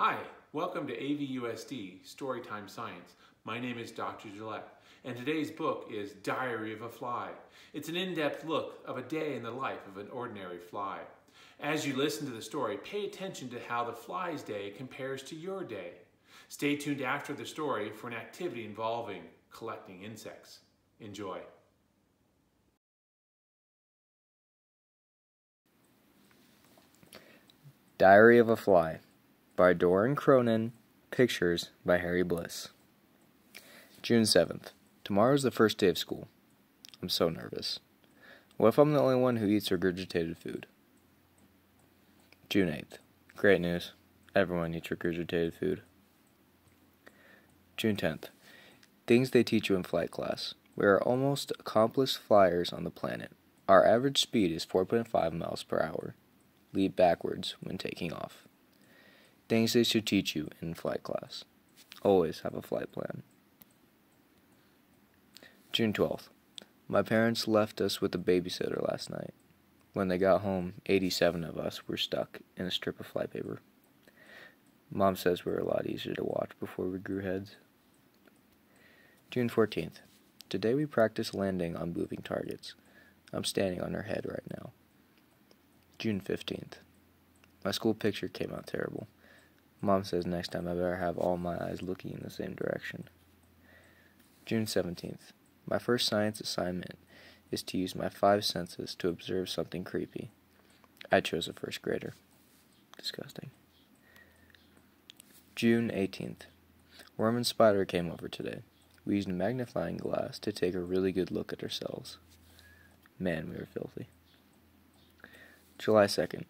Hi, welcome to AVUSD, Storytime Science. My name is Dr. Gillette, and today's book is Diary of a Fly. It's an in-depth look of a day in the life of an ordinary fly. As you listen to the story, pay attention to how the fly's day compares to your day. Stay tuned after the story for an activity involving collecting insects. Enjoy. Diary of a Fly by Doran Cronin, pictures by Harry Bliss. June 7th. Tomorrow's the first day of school. I'm so nervous. What if I'm the only one who eats regurgitated food? June 8th. Great news. Everyone eats regurgitated food. June 10th. Things they teach you in flight class. We are almost accomplished flyers on the planet. Our average speed is 4.5 miles per hour. Lead backwards when taking off. Things they should teach you in flight class. Always have a flight plan. June 12th. My parents left us with a babysitter last night. When they got home, 87 of us were stuck in a strip of fly paper. Mom says we're a lot easier to watch before we grew heads. June 14th. Today we practiced landing on moving targets. I'm standing on her head right now. June 15th. My school picture came out terrible. Mom says next time I better have all my eyes looking in the same direction. June 17th. My first science assignment is to use my 5 senses to observe something creepy. I chose a first grader. Disgusting. June 18th. Worm and Spider came over today. We used a magnifying glass to take a really good look at ourselves. Man, we were filthy. July 2nd.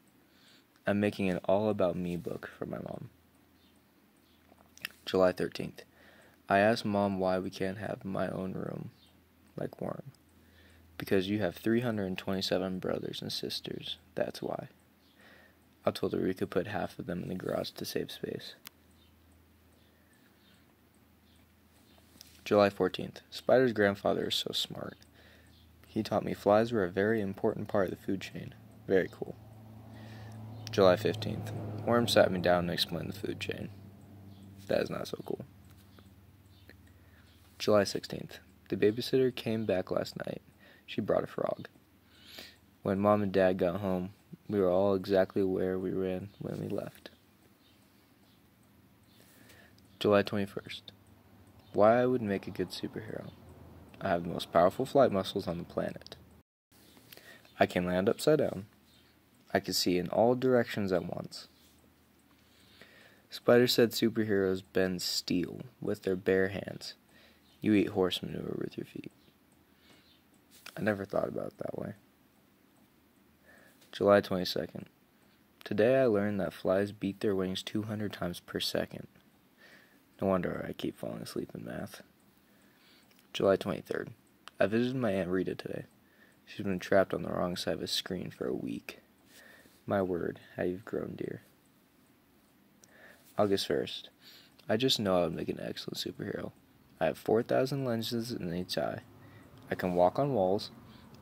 I'm making an all about me book for my mom. July 13th. I asked Mom why we can't have my own room, like Worm. Because you have 327 brothers and sisters, that's why. I told her we could put half of them in the garage to save space. July 14th. Spider's grandfather is so smart. He taught me flies were a very important part of the food chain. Very cool. July 15th. Worm sat me down and explained the food chain. That is not so cool. July 16th. The babysitter came back last night. She brought a frog. When Mom and Dad got home, we were all exactly where we ran when we left. July 21st. Why I would make a good superhero. I have the most powerful flight muscles on the planet. I can land upside down. I can see in all directions at once. Spider said superheroes bend steel with their bare hands. You eat horse manure with your feet. I never thought about it that way. July 22nd. Today I learned that flies beat their wings 200 times per second. No wonder I keep falling asleep in math. July 23rd. I visited my Aunt Rita today. She's been trapped on the wrong side of a screen for a week. My word, how you've grown, dear. August 1st. I just know I would make an excellent superhero. I have 4,000 lenses in each eye. I can walk on walls.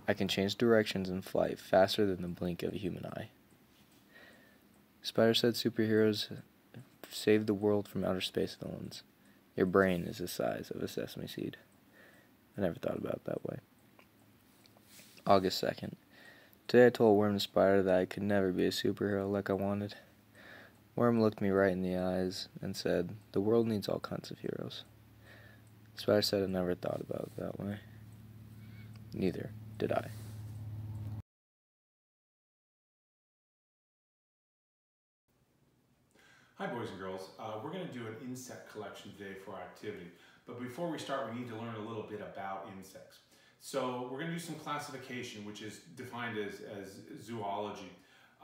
I can change directions in flight faster than the blink of a human eye. Spider said superheroes save the world from outer space villains. Your brain is the size of a sesame seed. I never thought about it that way. August 2nd. Today I told Worm and Spider that I could never be a superhero like I wanted. Worm looked me right in the eyes and said, the world needs all kinds of heroes. Spider said I never thought about it that way. Neither did I. Hi boys and girls, we're going to do an insect collection today for our activity. But before we start, we need to learn a little bit about insects. So we're going to do some classification, which is defined as zoology.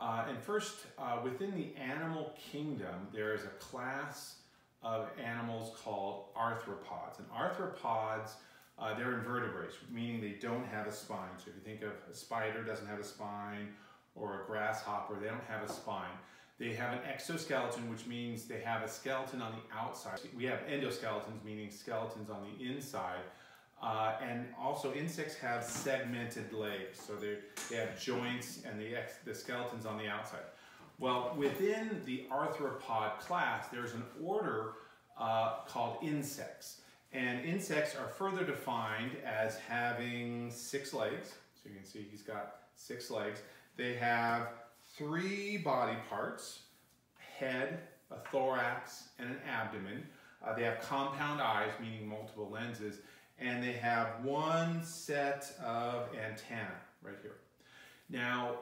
And first, within the animal kingdom, there is a class of animals called arthropods. And arthropods, they're invertebrates, meaning they don't have a spine. So if you think of a spider doesn't have a spine, or a grasshopper, they don't have a spine. They have an exoskeleton, which means they have a skeleton on the outside. We have endoskeletons, meaning skeletons on the inside. And also insects have segmented legs, so they have joints and the skeleton's on the outside. Well, within the arthropod class, there's an order called insects. And insects are further defined as having 6 legs. So you can see he's got 6 legs. They have 3 body parts, head, a thorax, and an abdomen. They have compound eyes, meaning multiple lenses, and they have 1 set of antennae right here. Now,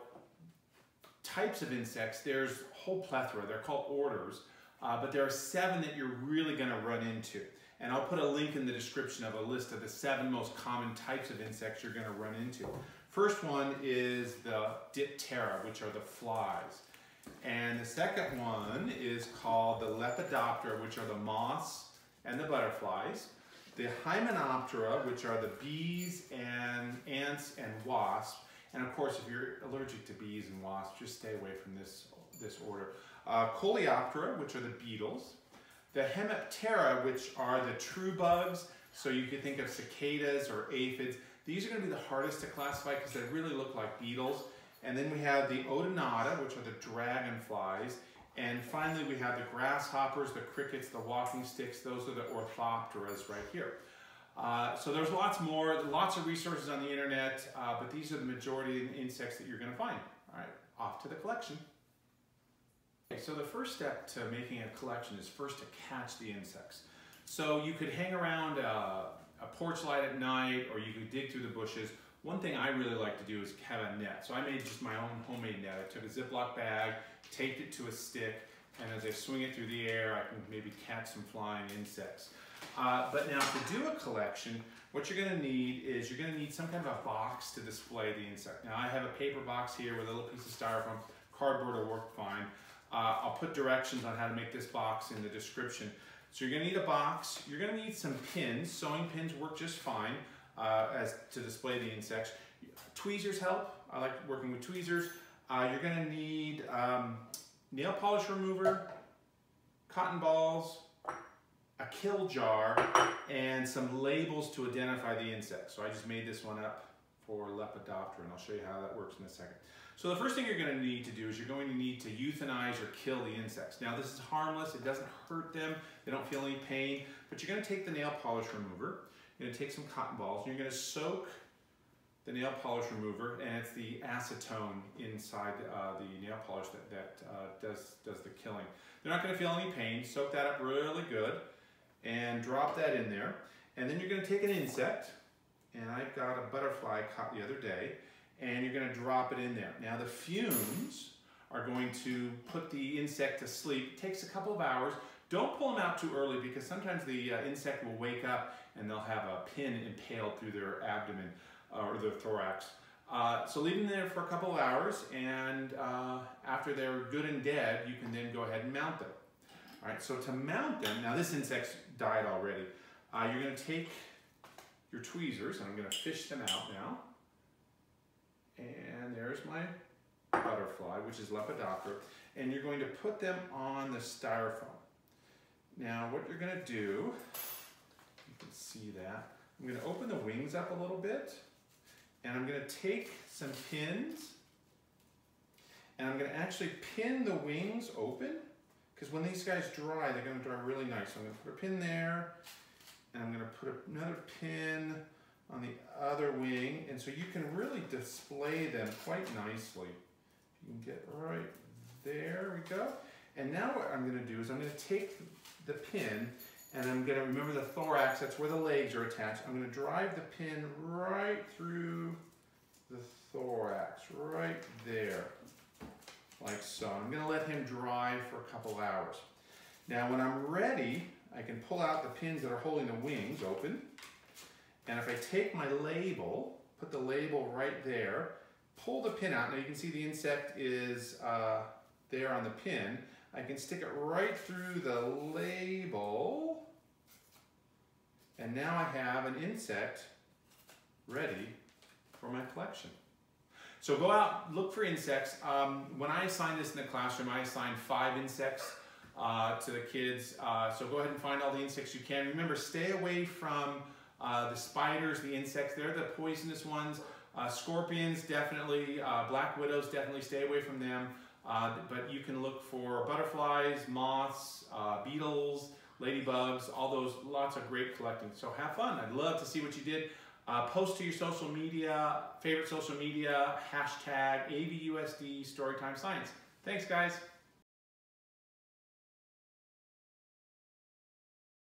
types of insects, there's a whole plethora. They're called orders, but there are 7 that you're really going to run into. And I'll put a link in the description of a list of the 7 most common types of insects you're going to run into. First one is the Diptera, which are the flies. And the second one is called the Lepidoptera, which are the moths and the butterflies. The Hymenoptera, which are the bees and ants and wasps. And of course, if you're allergic to bees and wasps, just stay away from this order. Coleoptera, which are the beetles. The Hymenoptera, which are the true bugs. So you could think of cicadas or aphids. These are going to be the hardest to classify because they really look like beetles. And then we have the Odonata, which are the dragonflies. And finally, we have the grasshoppers, the crickets, the walking sticks. Those are the Orthopteras right here. So there's lots more, lots of resources on the internet, but these are the majority of the insects that you're going to find. All right, off to the collection. Okay, so the first step to making a collection is first to catch the insects. So you could hang around a porch light at night, or you could dig through the bushes. One thing I really like to do is have a net. So I made just my own homemade net. I took a Ziploc bag, taped it to a stick, and as I swing it through the air, I can maybe catch some flying insects. But now to do a collection, what you're going to need is you're going to need some kind of a box to display the insect. Now I have a paper box here with a little piece of styrofoam. Cardboard will work fine. I'll put directions on how to make this box in the description. So you're going to need a box. You're going to need some pins. Sewing pins work just fine as to display the insects. Tweezers help. I like working with tweezers. You're going to need nail polish remover, cotton balls, a kill jar, and some labels to identify the insects. So I just made this one up for Lepidoptera, and I'll show you how that works in a second. So the first thing you're going to need to do is you're going to need to euthanize or kill the insects. Now this is harmless, it doesn't hurt them, they don't feel any pain, but you're going to take the nail polish remover, you're going to take some cotton balls, and you're going to soak the nail polish remover, and it's the acetone inside the nail polish that does the killing. They're not going to feel any pain. Soak that up really good and drop that in there. And then you're going to take an insect, and I've got a butterfly I caught the other day, and you're going to drop it in there. Now the fumes are going to put the insect to sleep. It takes a couple of hours. Don't pull them out too early because sometimes the insect will wake up and they'll have a pin impaled through their abdomen or their thorax. So leave them there for a couple of hours, and after they're good and dead, you can then go ahead and mount them. All right, so to mount them, now this insect's died already. You're going to take your tweezers, and I'm going to fish them out now. And there's my butterfly, which is Lepidoptera, and you're going to put them on the styrofoam. Now what you're going to do, you can see that, I'm going to open the wings up a little bit, and I'm going to take some pins, and I'm going to actually pin the wings open, because when these guys dry, they're going to dry really nice. So I'm going to put a pin there, and I'm going to put another pin on the other wing, and so you can really display them quite nicely. You can get right there, we go. And now what I'm going to do is I'm going to take the pin, and I'm going to remember the thorax, that's where the legs are attached. I'm going to drive the pin right through the thorax, right there, like so. I'm going to let him dry for a couple hours. Now when I'm ready, I can pull out the pins that are holding the wings open, and if I take my label, put the label right there, pull the pin out, now you can see the insect is there on the pin. I can stick it right through the label, and now I have an insect ready for my collection. So go out, look for insects. When I assigned this in the classroom, I assigned 5 insects to the kids. So go ahead and find all the insects you can. Remember, stay away from the spiders, the insects. They're the poisonous ones. Scorpions, definitely. Black widows, definitely stay away from them. but you can look for butterflies, moths, beetles, ladybugs, all those, lots of great collecting. So have fun. I'd love to see what you did. Post to your social media, favorite social media, hashtag AVUSD Storytime Science. Thanks, guys.